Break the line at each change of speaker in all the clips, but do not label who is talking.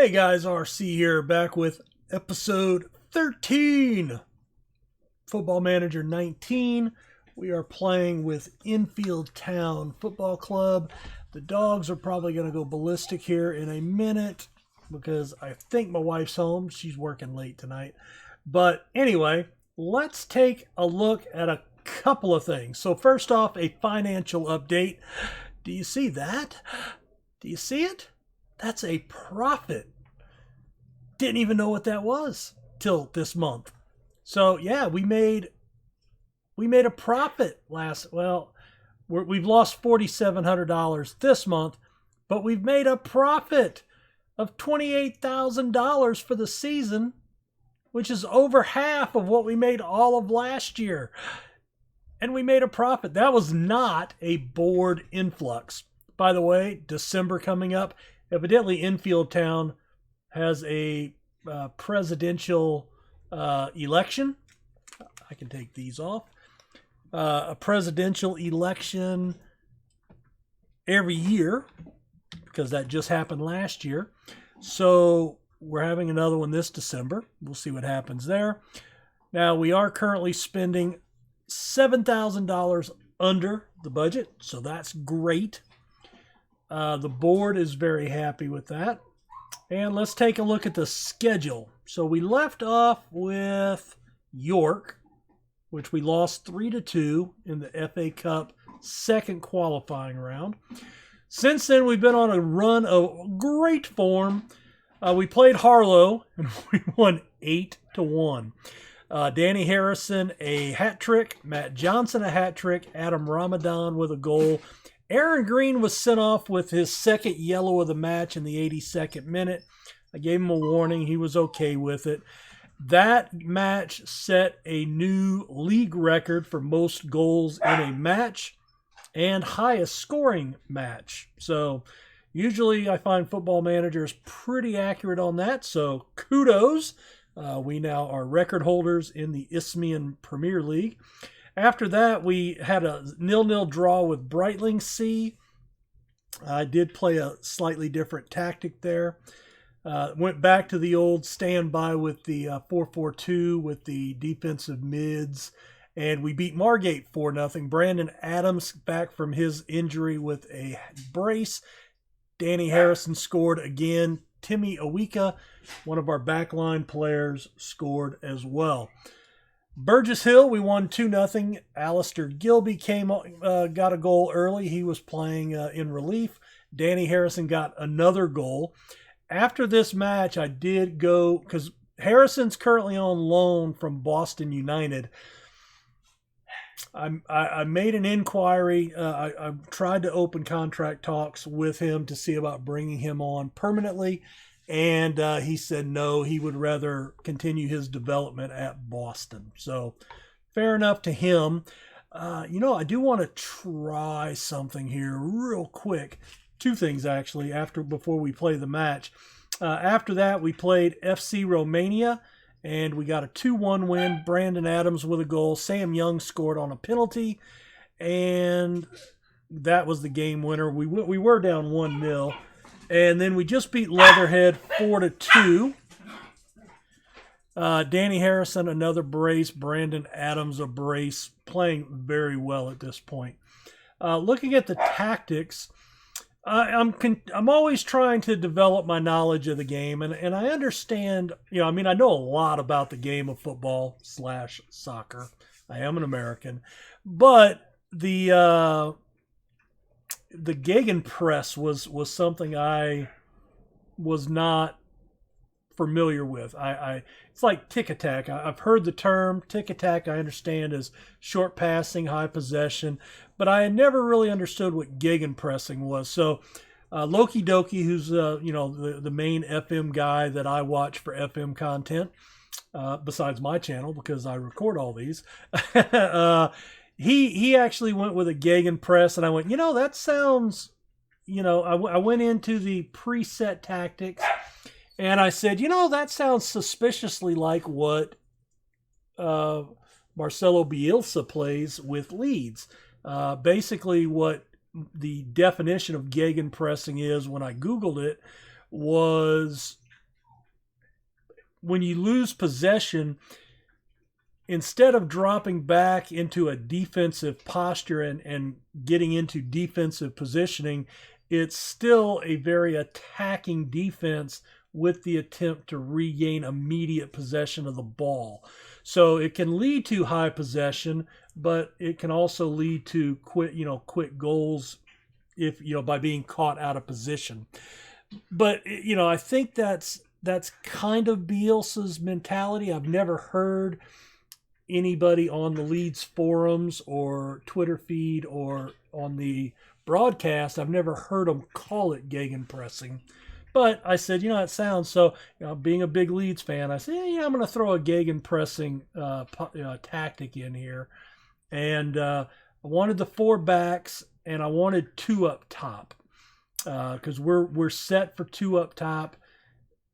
Hey guys, RC here, back with episode 13, Football Manager 19. We are playing with Enfield Town Football Club. The dogs are probably going to go ballistic here in a minute because I think my wife's home. She's working late tonight. But anyway, let's take a look at a couple of things. So first off, a financial update. Do you see that? Do you see it? That's a profit. Didn't even know what that was till this month. So yeah, we made a profit we've lost $4,700 this month, but we've made a profit of $28,000 for the season, which is over half of what we made all of last year. And we made a profit. That was not a board influx. By the way, December coming up. Evidently, Enfield Town has a presidential election. I can take these off. A presidential election every year because that just happened last year. So we're having another one this December. We'll see what happens there. Now, we are currently spending $7,000 under the budget, so that's great. The board is very happy with that. And let's take a look at the schedule. So we left off with York, which we lost 3-2 in the FA Cup second qualifying round. Since then, we've been on a run of great form. We played Harlow, and we won 8-1. Danny Harrison, a hat trick. Matt Johnson, a hat trick. Adem Ramadan with a goal. Aaron Green was sent off with his second yellow of the match in the 82nd minute. I gave him a warning. He was okay with it. That match set a new league record for most goals in a match and highest scoring match. So usually I find Football Manager is pretty accurate on that. So kudos. We now are record holders in the Isthmiun Premier League. After that, we had a 0-0 draw with Brightling C. I did play a slightly different tactic there. Went back to the old standby with the 4-4-2 with the defensive mids. And we beat Margate 4-0. Brandon Adams back from his injury with a brace. Danny Harrison scored again. Timmy Awika, one of our backline players, scored as well. Burgess Hill, we won 2-0. Alistair Gilby got a goal early. He was playing in relief. Danny Harrison got another goal. After this match, I did go, because Harrison's currently on loan from Boston United. I made an inquiry. I tried to open contract talks with him to see about bringing him on permanently. And he said no, he would rather continue his development at Boston. So fair enough to him. I do want to try something here real quick. Two things, actually, before we play the match. After that, we played FC Romania, and we got a 2-1 win. Brandon Adams with a goal. Sam Young scored on a penalty, and that was the game winner. We were down 1-0. And then we just beat Leatherhead 4-2. Danny Harrison, another brace. Brandon Adams, a brace. Playing very well at this point. Looking at the tactics, I'm always trying to develop my knowledge of the game. And I understand, I know a lot about the game of football/soccer. I am an American. But the gegenpress was something I was not familiar with. It's like tick-attack. I've heard the term tick-attack. I understand as short passing, high possession, but I had never really understood what gegenpressing was. So Loki Doki, who's the main FM guy that I watch for FM content, besides my channel because I record all these. He actually went with a gegenpress, and I went, that sounds, I went into the preset tactics, and I said, that sounds suspiciously like what Marcelo Bielsa plays with Leeds. Basically, what the definition of gegenpressing is, when I Googled it, was when you lose possession, instead of dropping back into a defensive posture and getting into defensive positioning, it's still a very attacking defense with the attempt to regain immediate possession of the ball. So it can lead to high possession, but it can also lead to quick goals if by being caught out of position. But I think that's kind of Bielsa's mentality. I've never heard anybody on the Leeds forums or Twitter feed or on the broadcast, I've never heard them call it gegenpressing. But I said, it sounds so. Being a big Leeds fan, I said, I'm going to throw a gegenpressing tactic in here, and I wanted the 4 backs, and I wanted 2 up top, because we're set for 2 up top.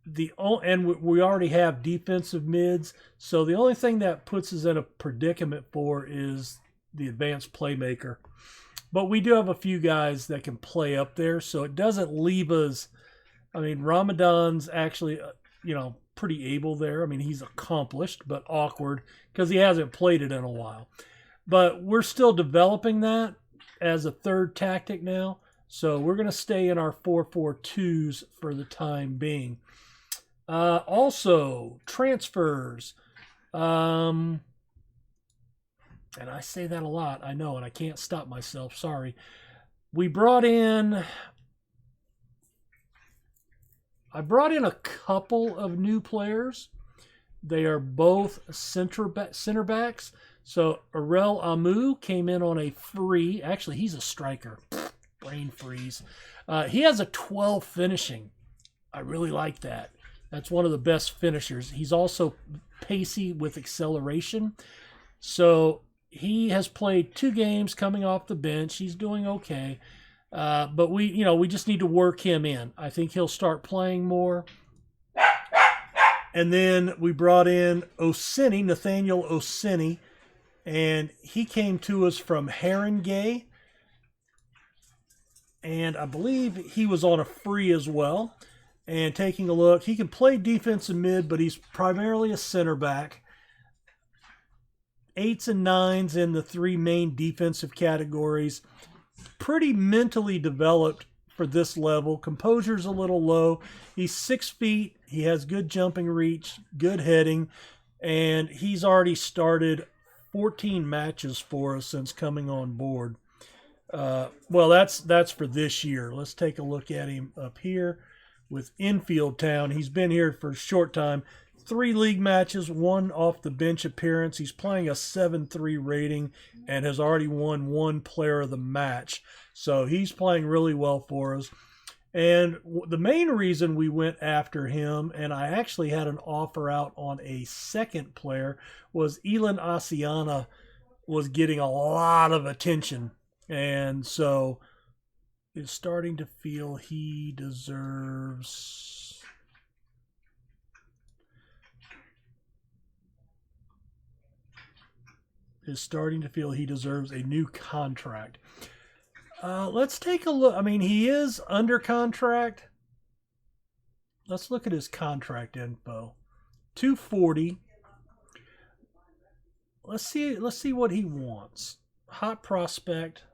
And we already have defensive mids, so the only thing that puts us in a predicament for is the advanced playmaker. But we do have a few guys that can play up there, so it doesn't leave us. I mean, Ramadan's actually, pretty able there. I mean, he's accomplished, but awkward because he hasn't played it in a while. But we're still developing that as a third tactic now. So we're going to stay in our 4-4-2s for the time being. Also, transfers. And I say that a lot, I know, and I can't stop myself. Sorry. I brought in a couple of new players. They are both center backs. So Arel Amu came in on a free. Actually, he's a striker. Brain freeze. He has a 12 finishing. I really like that. That's one of the best finishers. He's also pacey with acceleration. So he has played 2 games coming off the bench. He's doing okay. But we just need to work him in. I think he'll start playing more. And then we brought in Nathaniel Osini, and he came to us from Haringey. And I believe he was on a free as well. And taking a look, he can play defensive mid, but he's primarily a center back. 8s and 9s in the 3 main defensive categories. Pretty mentally developed for this level. Composure's a little low. He's 6 feet. He has good jumping reach, good heading, and he's already started 14 matches for us since coming on board. Well, that's for this year. Let's take a look at him up here with Enfield Town. He's been here for a short time. 3 league matches, 1 off the bench appearance. He's playing a 7.3 rating and has already won 1 player of the match. So he's playing really well for us. And the main reason we went after him, and I actually had an offer out on a second player, was Elan Asiana was getting a lot of attention. And so is starting to feel he deserves... a new contract. Let's take a look. I mean, he is under contract. Let's look at his contract info. 240. Let's see what he wants. Hot prospect.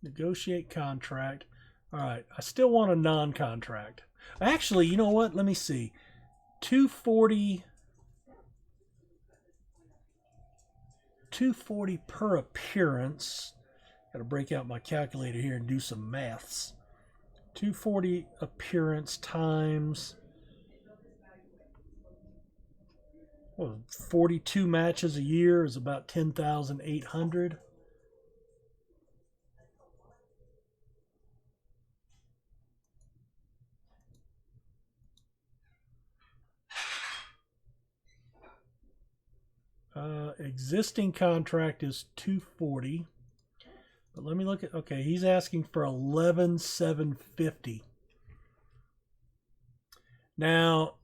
Negotiate contract. All right. I still want a non-contract. Actually, you know what? Let me see. 240 per appearance. Got to break out my calculator here and do some maths. 240 appearance times 42 matches a year is about 10,800. Existing contract is 240. But let me look at, okay, he's asking for 11,750. Now,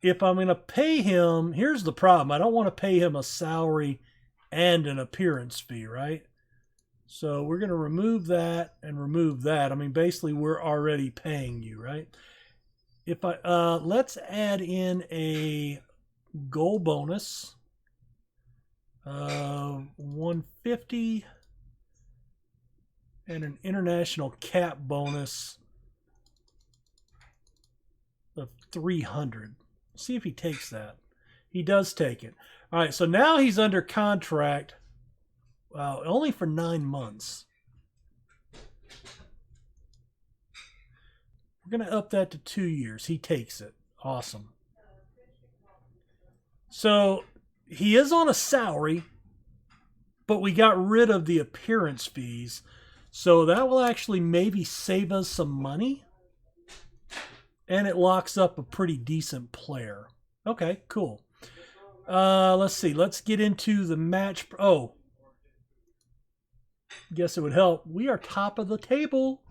if I'm going to pay him, here's the problem. I don't want to pay him a salary and an appearance fee, right? So we're going to remove that and remove that. I mean, basically, we're already paying you, right? if I let's add in a goal bonus, 150, and an international cap bonus of 300. See if he takes that. He does take it. All right, so now he's under contract. Wow, only for 9 months. We're going to up that to 2 years. He takes it. Awesome. So he is on a salary, but we got rid of the appearance fees. So that will actually maybe save us some money. And it locks up a pretty decent player. Okay, cool. Let's see. Let's get into the match. Oh, guess it would help. We are top of the table.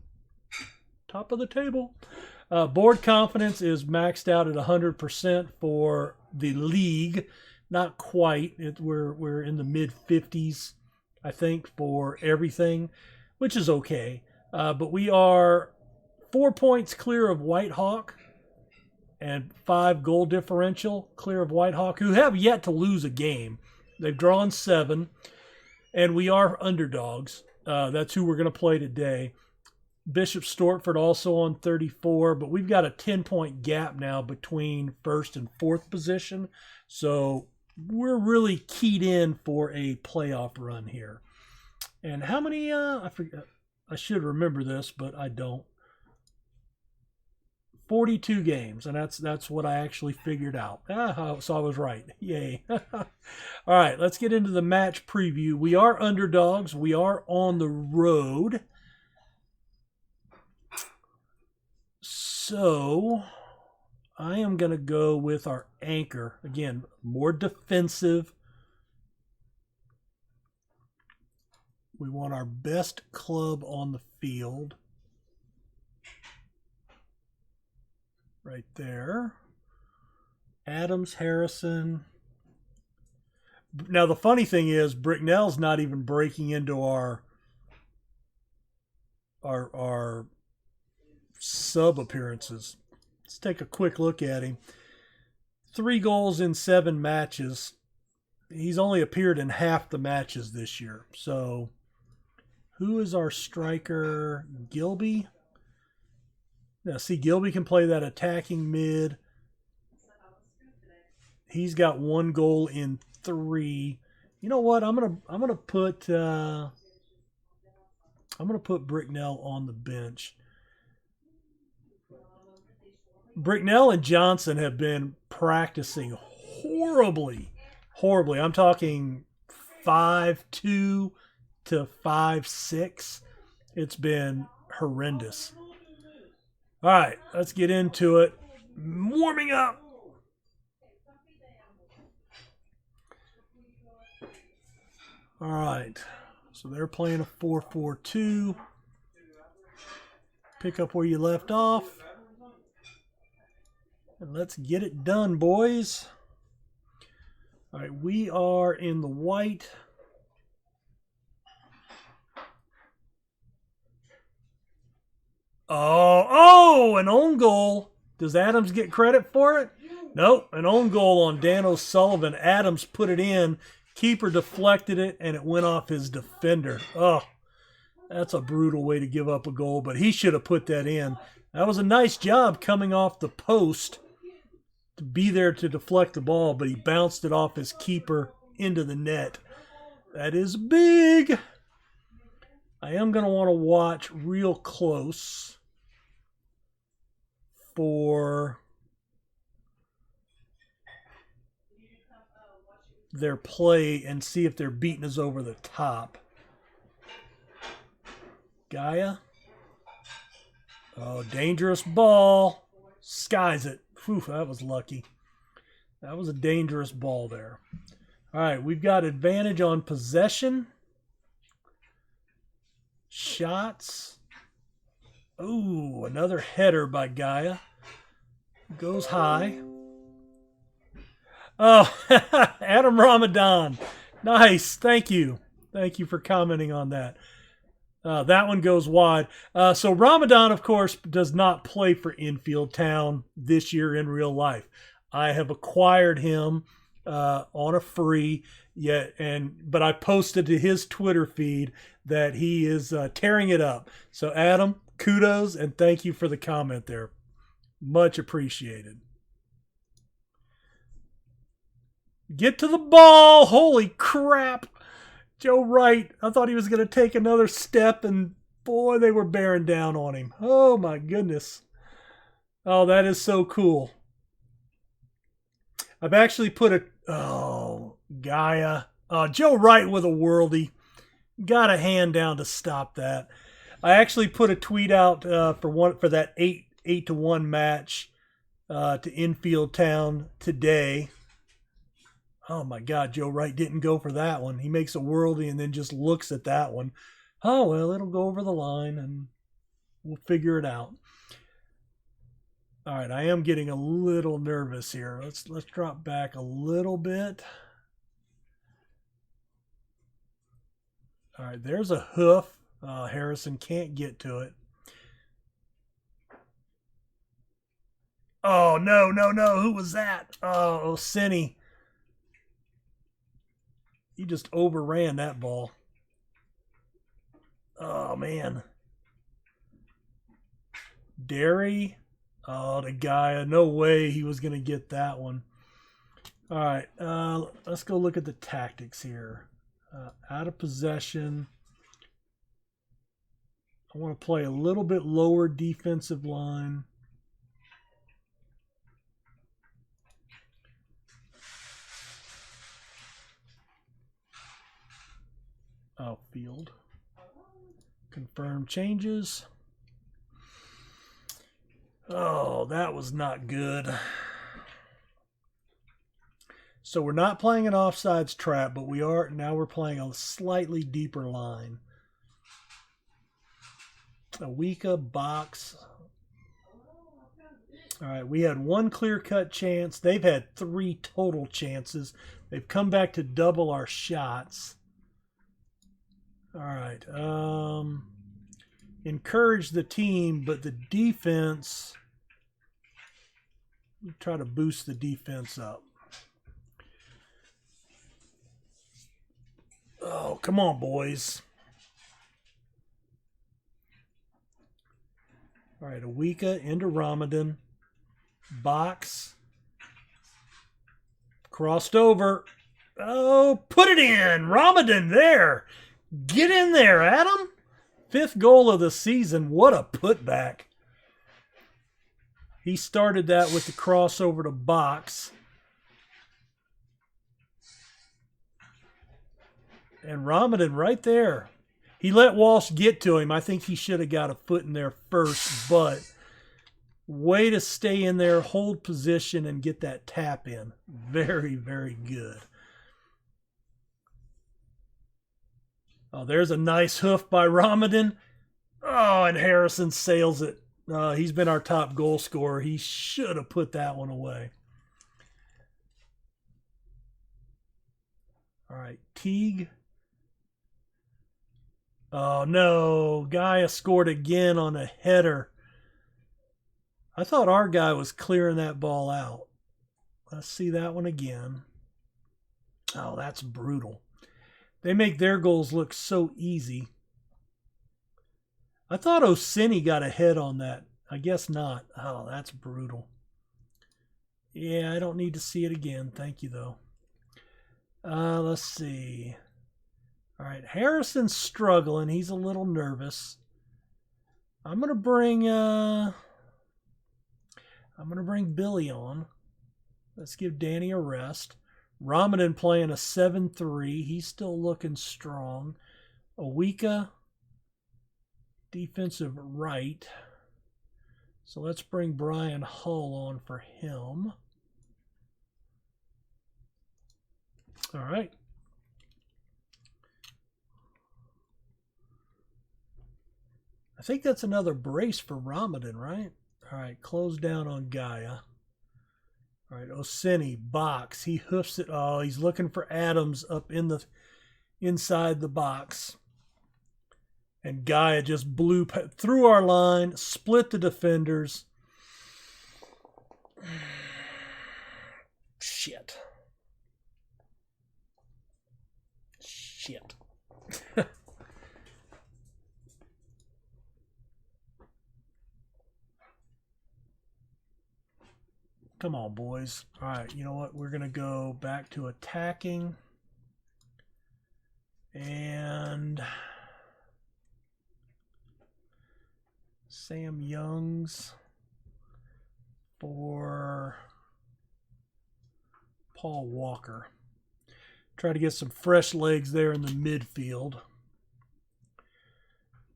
Top of the table. Board confidence is maxed out at 100% for the league. Not quite. We're in the mid 50s, I think, for everything, which is okay. But we are 4 points clear of Whitehawk and 5 goal differential clear of Whitehawk, who have yet to lose a game. They've drawn 7, and we are underdogs. That's who we're going to play today. Bishop Stortford also on 34, but we've got a 10-point gap now between first and fourth position. So we're really keyed in for a playoff run here. And how many, I forget, I should remember this, but I don't. 42 games, and that's what I actually figured out. So I was right. Yay. All right, let's get into the match preview. We are underdogs. We are on the road. So I am going to go with our anchor. Again, more defensive. We want our best club on the field. Right there. Adams, Harrison. Now, the funny thing is, Bricknell's not even breaking into our sub appearances. Let's take a quick look at him. 3 goals in 7 matches. He's only appeared in half the matches this year. So, who is our striker? Gilby? Now, see, Gilby can play that attacking mid. He's got 1 goal in 3. You know what? I'm gonna put Bricknell on the bench. Bricknell and Johnson have been practicing horribly. I'm talking 5'2" to 5'6". It's been horrendous. All right, let's get into it. Warming up. All right, so they're playing a 4-4-2. Pick up where you left off. And let's get it done, boys. All right, we are in the white. Oh, an own goal. Does Adams get credit for it? Nope, an own goal on Dan O'Sullivan. Adams put it in. Keeper deflected it, and it went off his defender. Oh, that's a brutal way to give up a goal, but he should have put that in. That was a nice job coming off the post to be there to deflect the ball, but he bounced it off his keeper into the net. That is big. I am going to want to watch real close for their play and see if they're beating us over the top. Gaia. Oh, dangerous ball. Skies it. Whew, that was lucky. That was a dangerous ball there. All right, we've got advantage on possession. Shots. Ooh, another header by Gaia. Goes high. Oh, Adam Ramadan. Nice. Thank you. Thank you for commenting on that. That one goes wide. So Ramadan, of course, does not play for Enfield Town this year in real life. I have acquired him on a free, but I posted to his Twitter feed that he is tearing it up. So Adam, kudos and thank you for the comment there. Much appreciated. Get to the ball. Holy crap. Joe Wright, I thought he was going to take another step, and boy, they were bearing down on him. Oh, my goodness. Oh, that is so cool. I've actually put Gaia. Joe Wright with a worldie. Got a hand down to stop that. I actually put a tweet out for that 8-1 match to Enfield Town today. Oh, my God, Joe Wright didn't go for that one. He makes a worldie and then just looks at that one. Oh, well, it'll go over the line, and we'll figure it out. All right, I am getting a little nervous here. Let's drop back a little bit. All right, there's a hoof. Harrison can't get to it. Oh, no. Who was that? Oh, Oseni. He just overran that ball. Oh, man. Derry. Oh, the guy. No way he was going to get that one. All right. Let's go look at the tactics here. Out of possession. I want to play a little bit lower defensive line. Outfield. Confirm changes. Oh, that was not good. So we're not playing an offsides trap, but we're playing a slightly deeper line. Awika, box. All right, we had one clear-cut chance. They've had 3 total chances. They've come back to double our shots. All right. Encourage the team, but the defense, try to boost the defense up. Oh, come on, boys. All right, Awika into Ramadan. Box. Crossed over. Oh, put it in. Ramadan there. Get in there, Adam. 5th goal of the season. What a putback. He started that with the crossover to box. And Ramadan right there. He let Walsh get to him. I think he should have got a foot in there first, but way to stay in there, hold position, and get that tap in. Very, very good. Oh, there's a nice hoof by Ramadan. Oh, and Harrison sails it. He's been our top goal scorer. He should have put that one away. All right, Teague. Oh, no. Gaia scored again on a header. I thought our guy was clearing that ball out. Let's see that one again. Oh, that's brutal. They make their goals look so easy. I thought Oseni got a head on that. I guess not. Oh, that's brutal. Yeah, I don't need to see it again. Thank you, though. Let's see. All right, Harrison's struggling. He's a little nervous. I'm gonna bring Billy on. Let's give Danny a rest. Ramadan playing a 7-3. He's still looking strong. Awika, defensive right. So let's bring Brian Hull on for him. All right. I think that's another brace for Ramadan, right? All right, close down on Gaia. All right, Oseni, box. He hoofs it. Oh, he's looking for Adams up inside the box. And Gaia just blew through our line, split the defenders. Shit. Come on, boys. All right, you know what? We're going to go back to attacking. And Sam Youngs for Paul Walker. Try to get some fresh legs there in the midfield.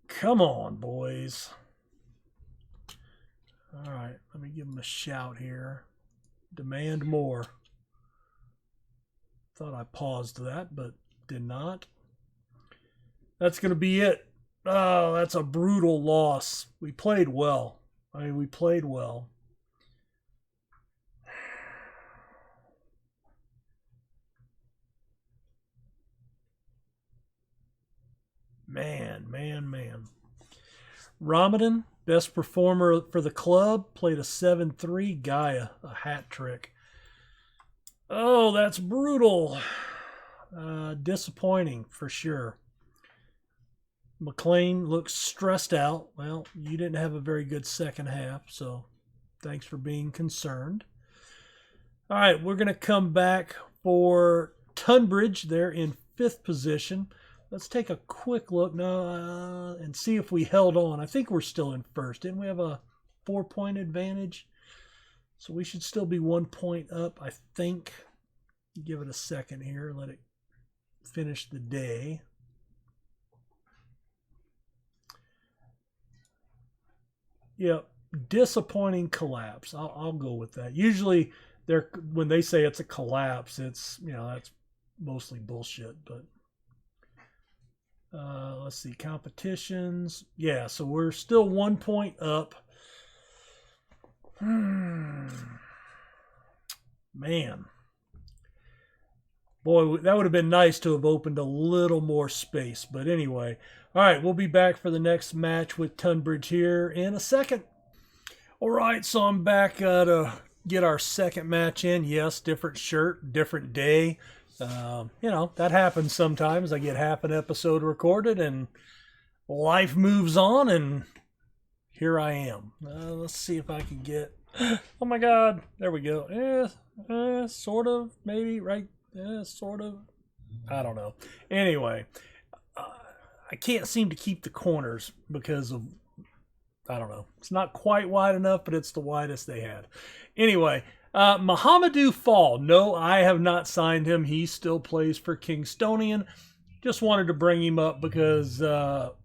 Come on, boys. All right, let me give them a shout here. Demand more. Thought I paused that, but did not. That's going to be it. Oh, that's a brutal loss. We played well. We played well. Man. Ramadan, best performer for the club, played a 7-3. Gaia, a hat trick. Oh, that's brutal. Disappointing for sure. McLean looks stressed out. Well, you didn't have a very good second half, so thanks for being concerned. All right, we're going to come back for Tunbridge. They're in 5th position. Let's take a quick look now and see if we held on. I think we're still in 1st. Didn't we have a 4-point advantage? So we should still be 1 point up, I think. Give it a second here. Let it finish the day. Yep, disappointing collapse. I'll go with that. Usually, when they say it's a collapse, it's that's mostly bullshit. But let's see, competitions. Yeah, so we're still 1 point up. Man, boy, that would have been nice to have opened a little more space. But anyway. All right, we'll be back for the next match with Tunbridge here in a second. All right, so I'm back to get our second match in. Yes, different shirt, different day. That happens sometimes. I get half an episode recorded and life moves on, and here I am. Let's see if I can get... Oh, my God. There we go. Sort of, maybe, right? Sort of. I don't know. Anyway... I can't seem to keep the corners because of, I don't know. It's not quite wide enough, but it's the widest they had. Anyway, Mohamedou Fall. No, I have not signed him. He still plays for Kingstonian. Just wanted to bring him up because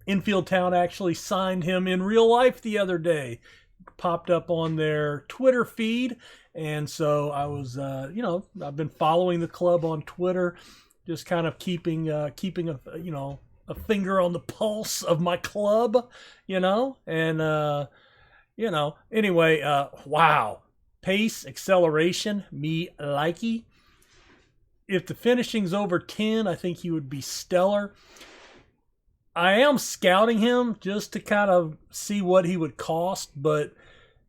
Enfield Town actually signed him in real life the other day. Popped up on their Twitter feed. And so I was, I've been following the club on Twitter, just kind of keeping a finger on the pulse of my club, and, anyway, wow. Pace, acceleration, me likey. If the finishing's over 10, I think he would be stellar. I am scouting him just to kind of see what he would cost, but,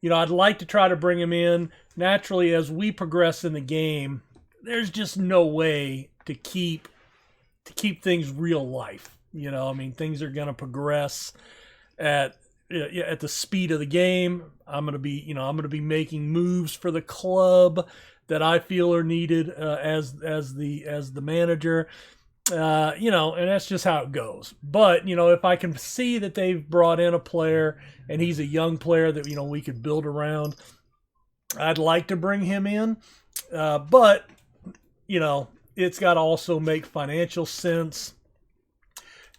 I'd like to try to bring him in. Naturally, as we progress in the game, there's just no way to keep things real life. Things are going to progress at the speed of the game. I'm going to be making moves for the club that I feel are needed as the manager. And that's just how it goes. But, if I can see that they've brought in a player and he's a young player that, we could build around, I'd like to bring him in. But, it's got to also make financial sense.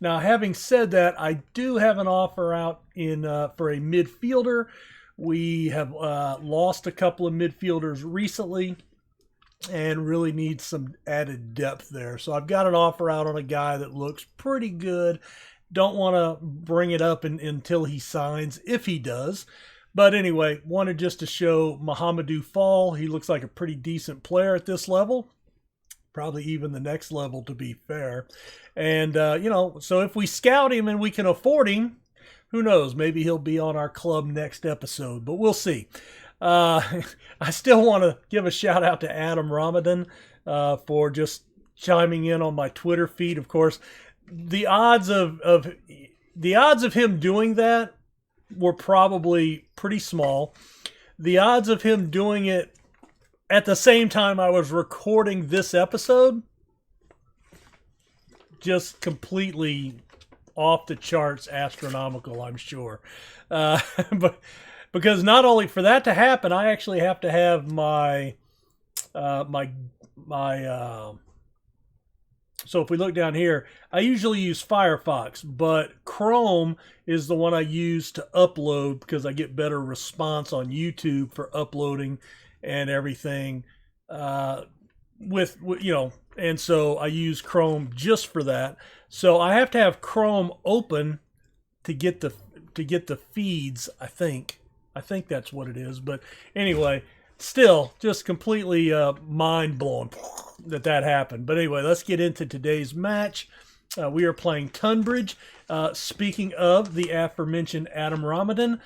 Now, having said that, I do have an offer out for a midfielder. We have lost a couple of midfielders recently and really need some added depth there. So I've got an offer out on a guy that looks pretty good. Don't want to bring it up until he signs, if he does. But anyway, wanted just to show Mohamedou Fall. He looks like a pretty decent player at this level. probably even the next level, to be fair. And, so if we scout him and we can afford him, who knows? Maybe he'll be on our club next episode, but we'll see. I still want to give a shout out to Adem Ramadan for just chiming in on my Twitter feed. Of course, the odds of him doing that were probably pretty small. The odds of him doing it at the same time I was recording this episode, just completely off the charts, astronomical, I'm sure. But because not only for that to happen, I actually have to have my so if we look down here, I usually use Firefox, but Chrome is the one I use to upload because I get better response on YouTube for uploading and everything. And so I use Chrome just for that. So I have to have Chrome open to get the feeds, I think that's what it is. But anyway, still just completely mind blown that happened. But anyway, let's get into today's match. We are playing Tunbridge. Speaking of the aforementioned Adem Ramadan,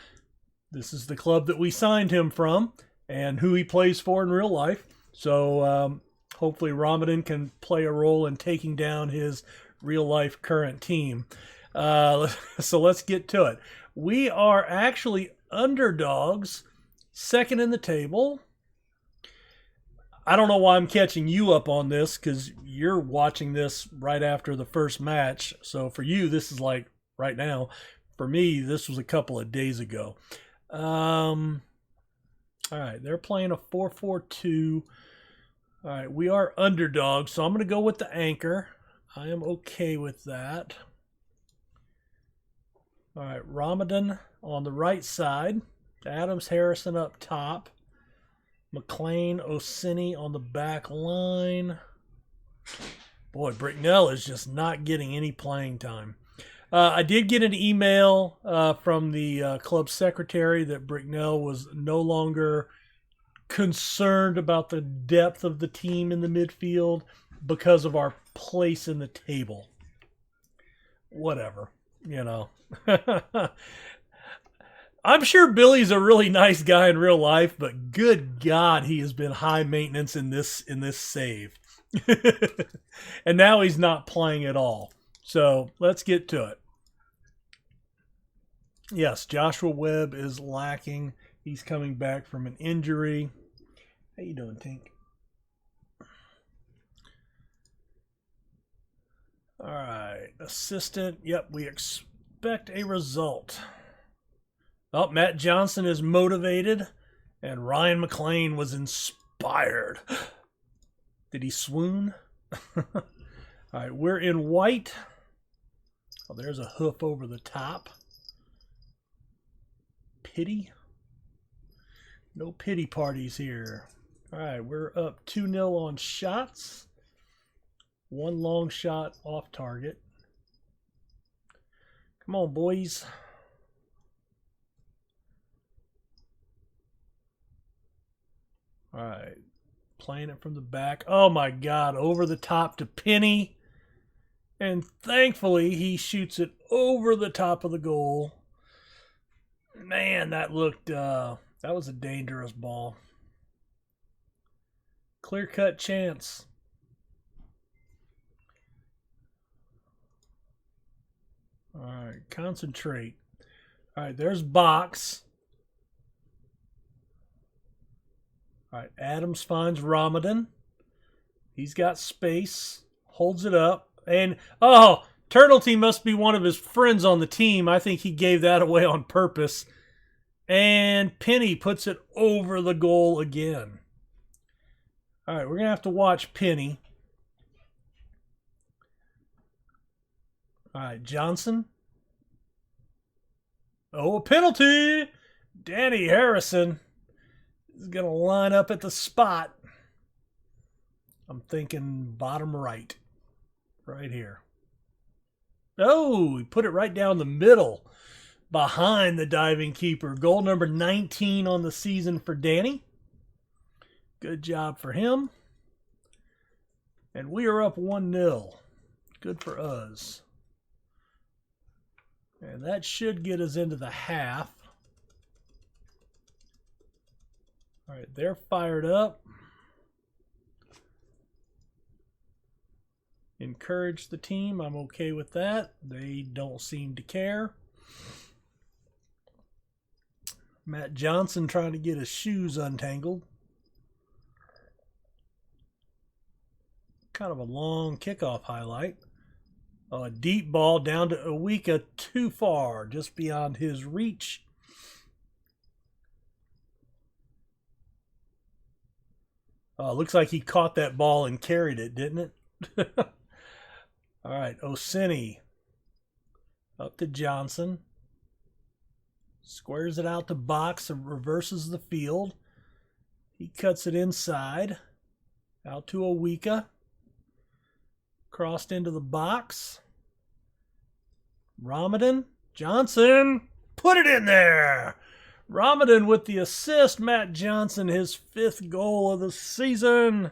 this is the club that we signed him from and who he plays for in real life. So hopefully Ramadan can play a role in taking down his real life current team. So let's get to it. We are actually underdogs, second in the table. I don't know why I'm catching you up on this because you're watching this right after the first match. So for you, this is like right now. For me, this was a couple of days ago. All right, they're playing a 4-4-2. All right, we are underdogs, so I'm going to go with the anchor. I am okay with that. All right, Ramadan on the right side. Adams Harrison up top. McLean, Osini on the back line. Boy, Bricknell is just not getting any playing time. I did get an email from the club secretary that Bricknell was no longer concerned about the depth of the team in the midfield because of our place in the table. Whatever, I'm sure Billy's a really nice guy in real life, but good God, he has been high maintenance in this save. And now he's not playing at all. So let's get to it. Yes, Joshua Webb is lacking. He's coming back from an injury. How you doing, Tink? All right, assistant. Yep, we expect a result. Oh, Matt Johnson is motivated, and Ryan McLean was inspired. Did he swoon? All right, we're in white. Oh, there's a hoof over the top. Pity? No pity parties here. All right, we're up 2-0 on shots. One long shot off target. Come on, boys. All right, playing it from the back. Oh, my God, over the top to Penny. And thankfully, he shoots it over the top of the goal. Man, that looked, that was a dangerous ball. Clear-cut chance. All right, concentrate. All right, there's Box. All right, Adams finds Ramadan. He's got space, holds it up, and, oh, Turtlety must be one of his friends on the team. I think he gave that away on purpose. And Penny puts it over the goal again. All right, we're going to have to watch Penny. All right, Johnson. Oh, a penalty! Danny Harrison is going to line up at the spot. I'm thinking bottom right. Right here. Oh, he put it right down the middle behind the diving keeper. Goal number 19 on the season for Danny. Good job for him. And we are up 1-0. Good for us. And that should get us into the half. All right, they're fired up. Encourage the team. I'm okay with that. They don't seem to care. Matt Johnson trying to get his shoes untangled. Kind of a long kickoff highlight. A deep ball down to Awika, too far, just beyond his reach. Looks like he caught that ball and carried it, didn't it? All right, Osini up to Johnson. Squares it out to box and reverses the field. He cuts it inside. Out to Awika. Crossed into the box. Ramadan. Johnson. Put it in there. Ramadan with the assist. Matt Johnson, his 5th goal of the season.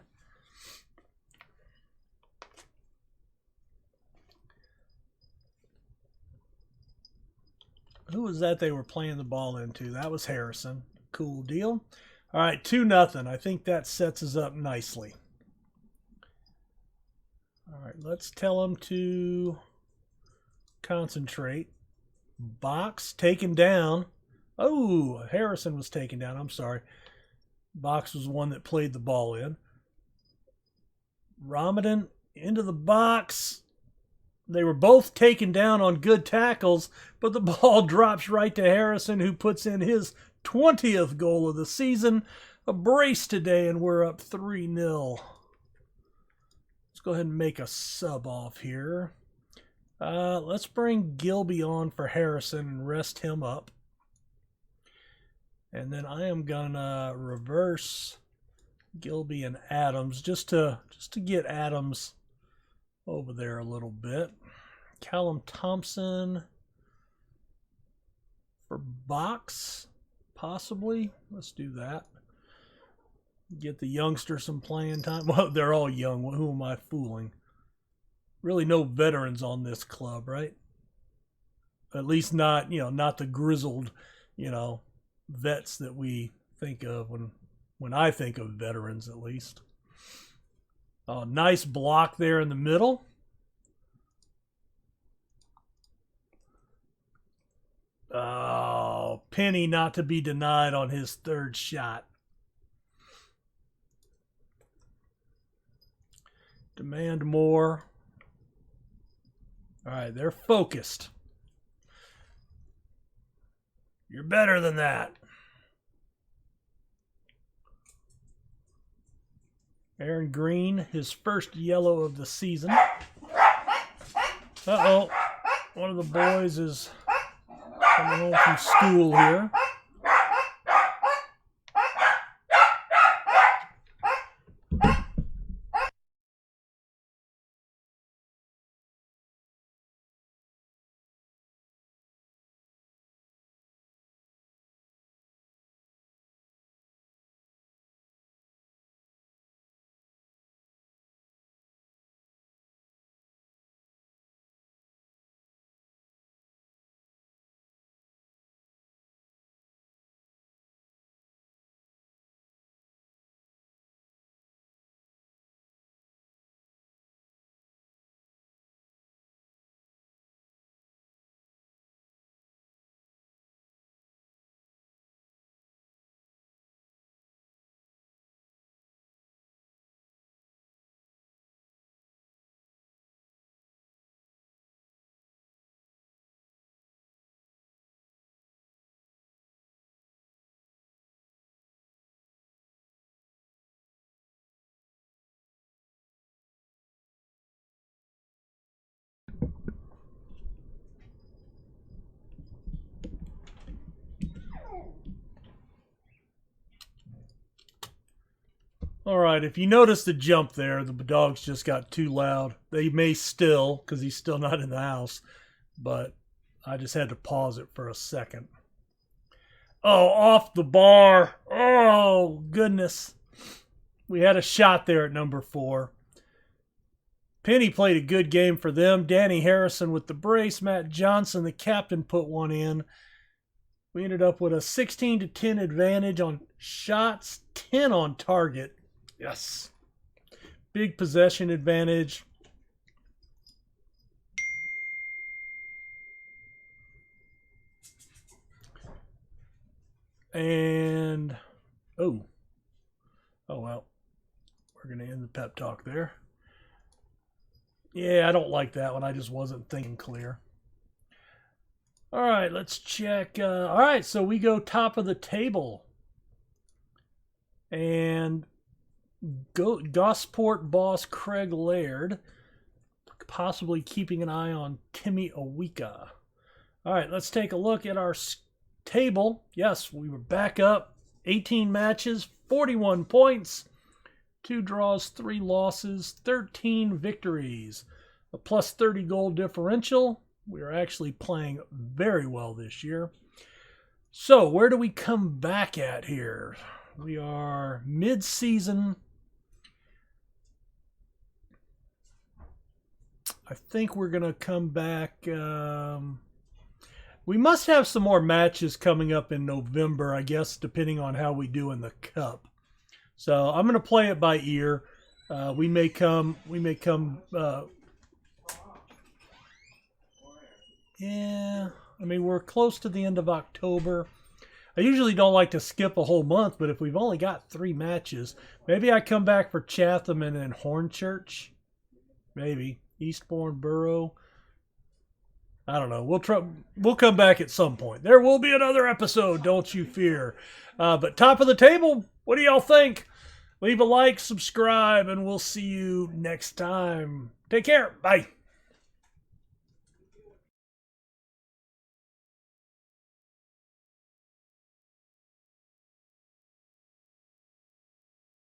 Who was that they were playing the ball into? That was Harrison. Cool deal. All right, 2-0. I think that sets us up nicely. All right, let's tell them to concentrate. Box taken down. Oh, Harrison was taken down. I'm sorry. Box was the one that played the ball in. Ramadan into the box. They were both taken down on good tackles, but the ball drops right to Harrison, who puts in his 20th goal of the season. A brace today, and we're up 3-0. Let's go ahead and make a sub off here. Let's bring Gilby on for Harrison and rest him up. And then I am gonna reverse Gilby and Adams just to get Adams over there a little bit. Callum Thompson for box, possibly. Let's do that. Get the youngster some playing time. Well, they're all young. Who am I fooling? Really no veterans on this club, right? At least not, not the grizzled, vets that we think of when I think of veterans, at least. Nice block there in the middle. Oh, Penny not to be denied on his 3rd shot. Demand more. All right, they're focused. You're better than that. Aaron Green, his 1st yellow of the season. Uh-oh. One of the boys is coming home from school here. All right, if you notice the jump there, the dogs just got too loud. They may still, because he's still not in the house, but I just had to pause it for a second. Oh, off the bar. Oh, goodness. We had a shot there at number 4. Penny played a good game for them. Danny Harrison with the brace. Matt Johnson, the captain, put one in. We ended up with a 16-10 advantage on shots, 10 on target. Yes. Big possession advantage. And, oh well, we're going to end the pep talk there. Yeah, I don't like that one. I just wasn't thinking clear. All right, let's check. All right, so we go top of the table. And Gosport boss Craig Laird, possibly keeping an eye on Timmy Owika. All right, let's take a look at our table. Yes, we were back up. 18 matches, 41 points, 2 draws, 3 losses, 13 victories, a plus 30 goal differential. We are actually playing very well this year. So where do we come back at here? We are mid-season. I think we're going to come back. We must have some more matches coming up in November, I guess, depending on how we do in the Cup. So I'm going to play it by ear. We may come. Yeah, I mean, we're close to the end of October. I usually don't like to skip a whole month, but if we've only got 3 matches, maybe I come back for Chatham and then Hornchurch. Maybe Eastbourne Borough. I don't know. We'll come back at some point. There will be another episode, don't you fear. But top of the table, what do y'all think? Leave a like, subscribe, and we'll see you next time. Take care. Bye.